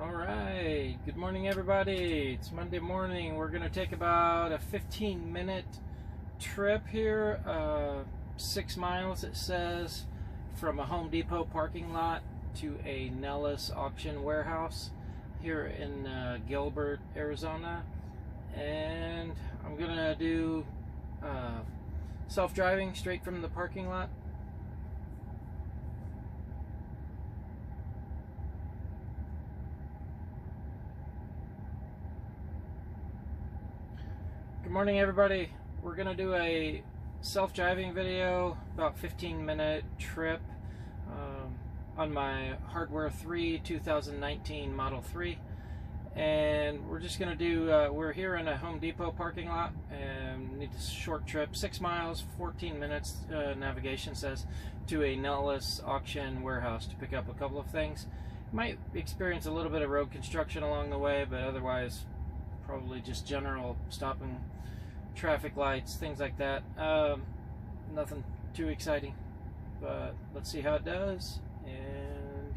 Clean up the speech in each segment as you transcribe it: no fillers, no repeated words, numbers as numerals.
Alright, good morning everybody. It's Monday morning. We're going to take about a 15-minute trip here, 6 miles it says, from a Home Depot parking lot to a Nellis auction warehouse here in Gilbert, Arizona. And I'm going to do self-driving straight from the parking lot. Good morning everybody. We're gonna do a self-driving video, about 15-minute trip on my HW3 2019 Model 3, and we're just gonna do we're here in a Home Depot parking lot and need a short trip, 6 miles, 14 minutes, navigation says, to a Nellis auction warehouse to pick up a couple of things. Might experience a little bit of road construction along the way, but otherwise probably just general stopping traffic lights, things like that. Nothing too exciting, but let's see how it does. And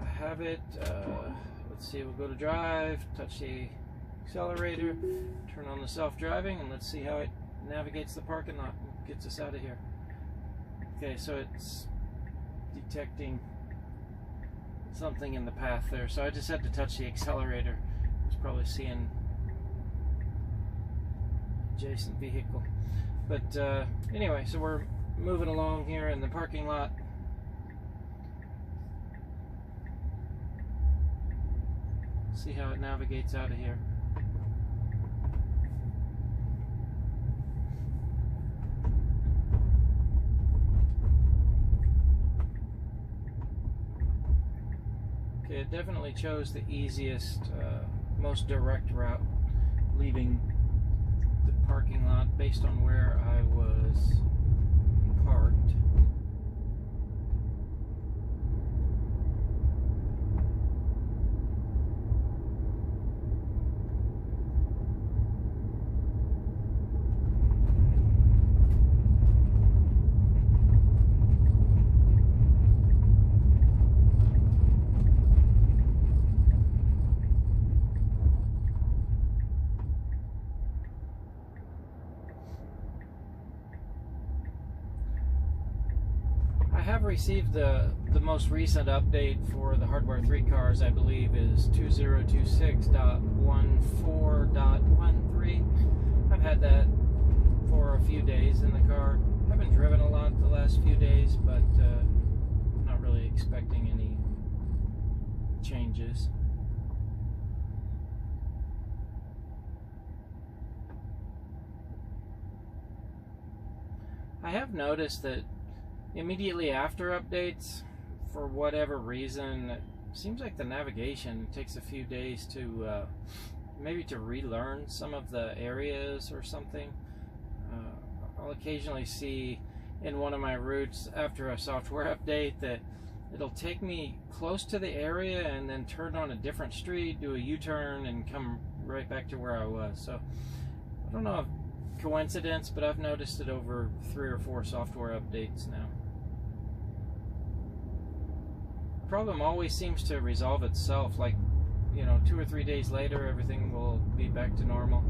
I have it, let's see, we'll go to drive, touch the accelerator, turn on the self-driving, and let's see how it navigates the parking lot and gets us out of here. Okay, so it's detecting something in the path there, so I just had to touch the accelerator. It's probably seeing adjacent vehicle, but anyway, so we're moving along here in the parking lot. See how it navigates out of here. Okay, it definitely chose the easiest, most direct route, leaving the parking lot based on where I was parked. I have received the most recent update for the HW3 cars. I believe is 2026.14.13. I've had that for a few days in the car. Haven't driven a lot the last few days, but not really expecting any changes. I have noticed that immediately after updates, for whatever reason, it seems like the navigation takes a few days to maybe to relearn some of the areas or something. I'll occasionally see in one of my routes after a software update that it'll take me close to the area and then turn on a different street, do a U-turn, and come right back to where I was. So I don't know if coincidence, but I've noticed it over 3 or 4 software updates now. The problem always seems to resolve itself, like, 2 or 3 days later everything will be back to normal.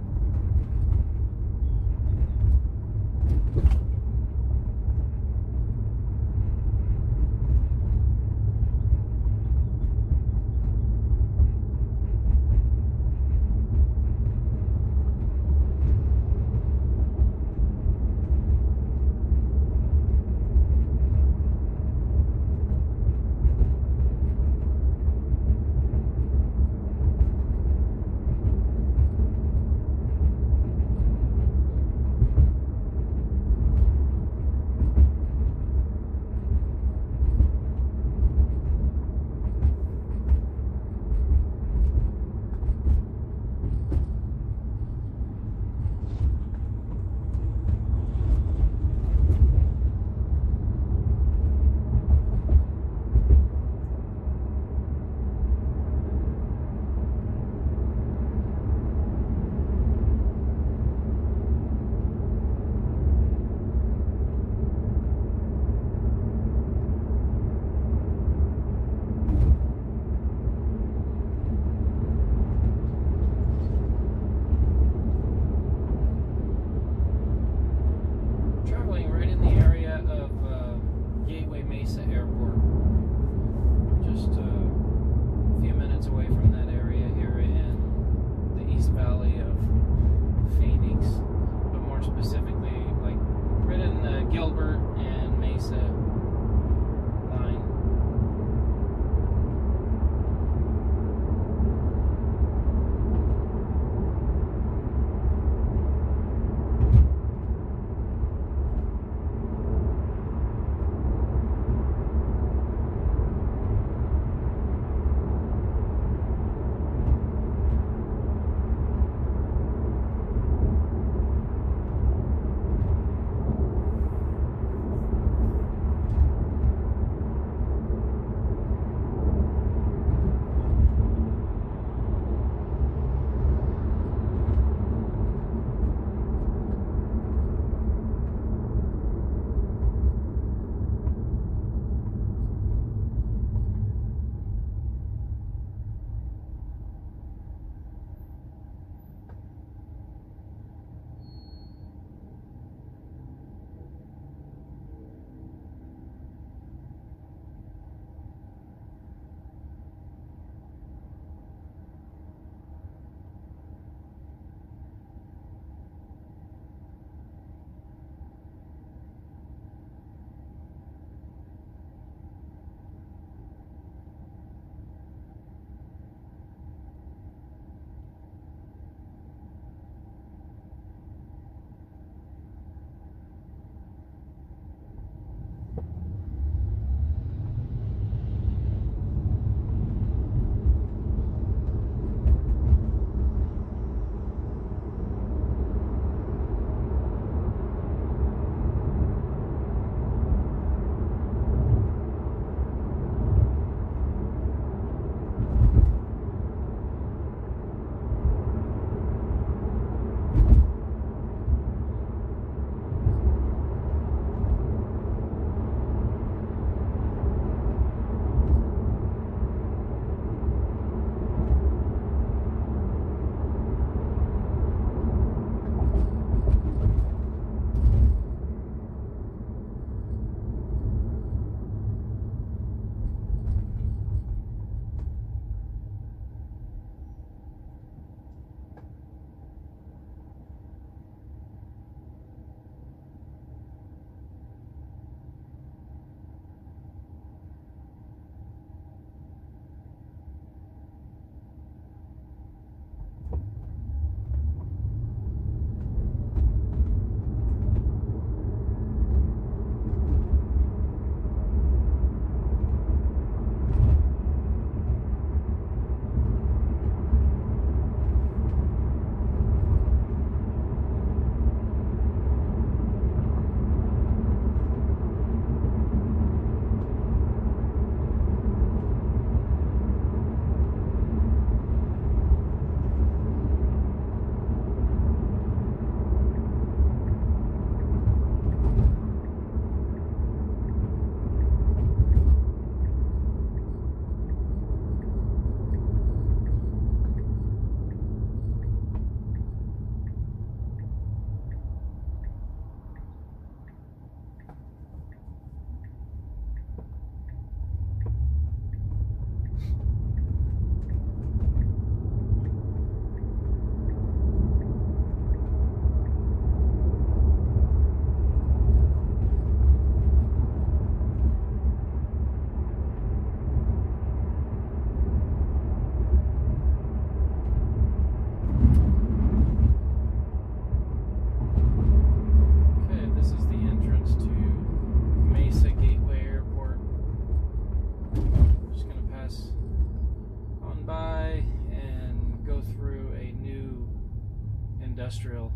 industrial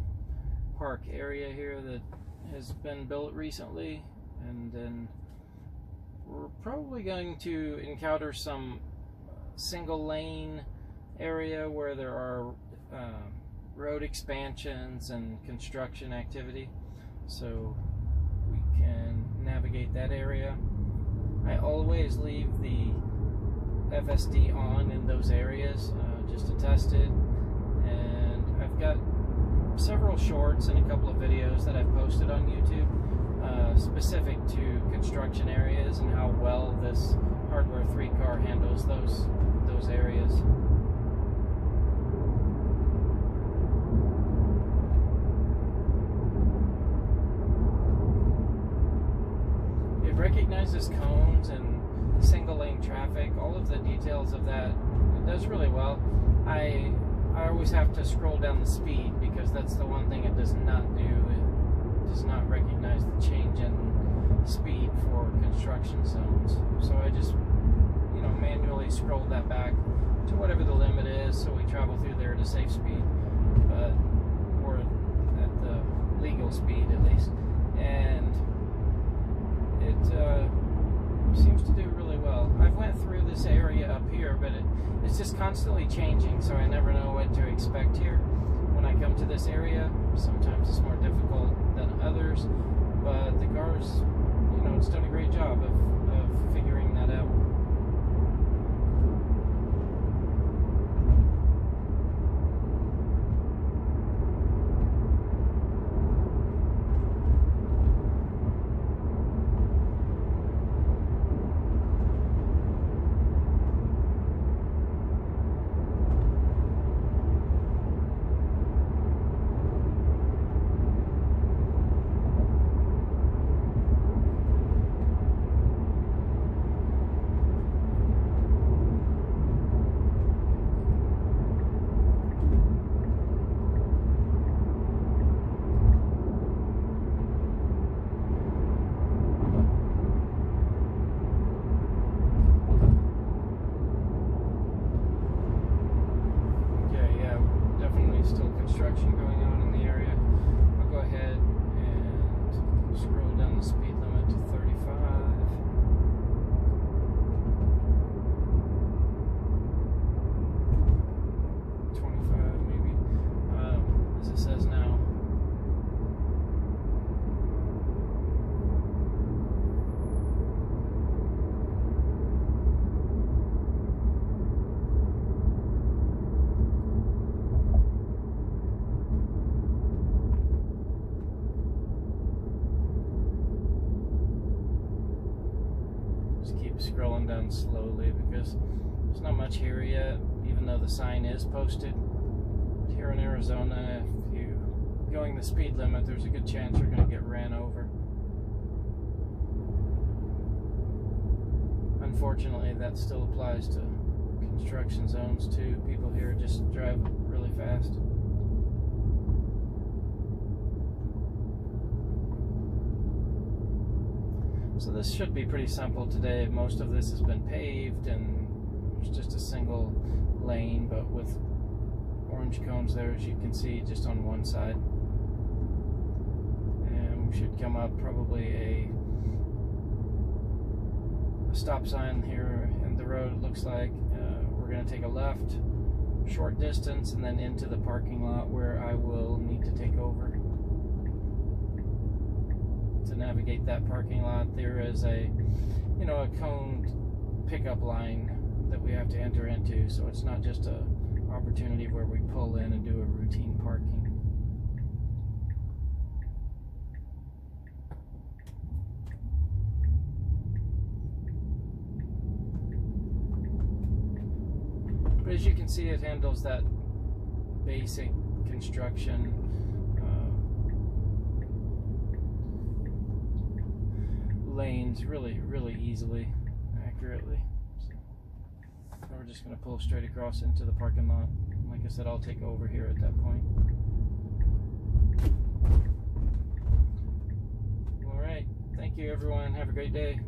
park area here that has been built recently, and then we're probably going to encounter some single lane area where there are road expansions and construction activity, so we can navigate that area. I always leave the FSD on in those areas just to test it, and I've got several shorts and a couple of videos that I've posted on YouTube specific to construction areas and how well this Hardware 3 car handles those areas. It recognizes cones and single lane traffic, all of the details of that. It does really well. I always have to scroll down the speed because that's the one thing it does not do. It does not recognize the change in speed for construction zones. So I just, manually scroll that back to whatever the limit is, so we travel through there at a safe speed, or at the legal speed at least. And it seems to do really well. I've went through this area up here, but it's just constantly changing, so I never know what to expect here. When I come to this area, sometimes it's more difficult than others, but the car's, it's done a great job of figuring that out. Construction going on in the area. I'll go ahead and scroll down the speed limit to 35. 25 maybe, as it says now. Keep scrolling down slowly because there's not much here yet, even though the sign is posted. Here in Arizona, if you're going the speed limit, there's a good chance you're going to get ran over. Unfortunately, that still applies to construction zones too. People here just drive really fast. So this should be pretty simple today. Most of this has been paved and there's just a single lane, but with orange cones there, as you can see, just on one side. And we should come up probably a stop sign here in the road, it looks like. We're going to take a left, short distance, and then into the parking lot where I will need to take over. To navigate that parking lot, there is a coned pickup line that we have to enter into, so it's not just a opportunity where we pull in and do a routine parking. But as you can see, it handles that basic construction lanes really easily, accurately. So we're just going to pull straight across into the parking lot. Like I said, I'll take over here at that point. Alright, thank you everyone, have a great day.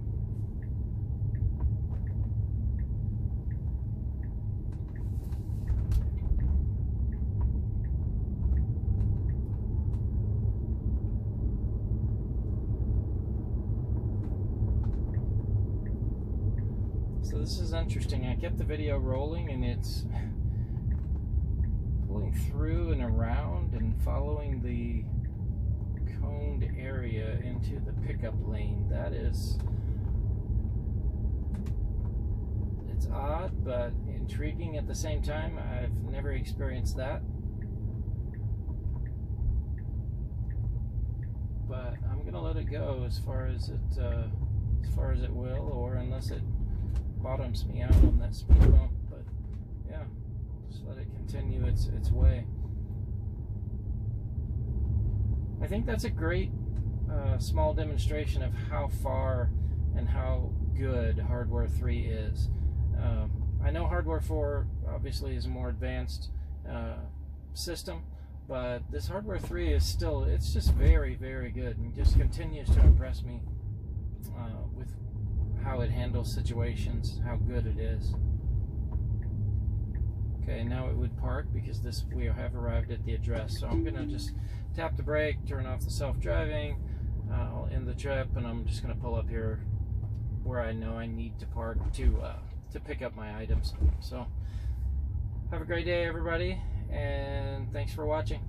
So this is interesting. I kept the video rolling and it's pulling through and around and following the coned area into the pickup lane. That is, it's odd but intriguing at the same time. I've never experienced that. But I'm gonna let it go as far as it will, or unless it bottoms me out on that speed bump. But yeah, just let it continue its way. I think that's a great small demonstration of how far and how good Hardware 3 is. I know Hardware 4 obviously is a more advanced system, but this Hardware 3 is still, it's just very, very good, and just continues to impress me with how it handles situations, how good it is. Okay, now it would park because we have arrived at the address. So I'm gonna just tap the brake, turn off the self-driving, I'll end the trip, and I'm just gonna pull up here where I know I need to park to pick up my items. So have a great day, everybody, and thanks for watching.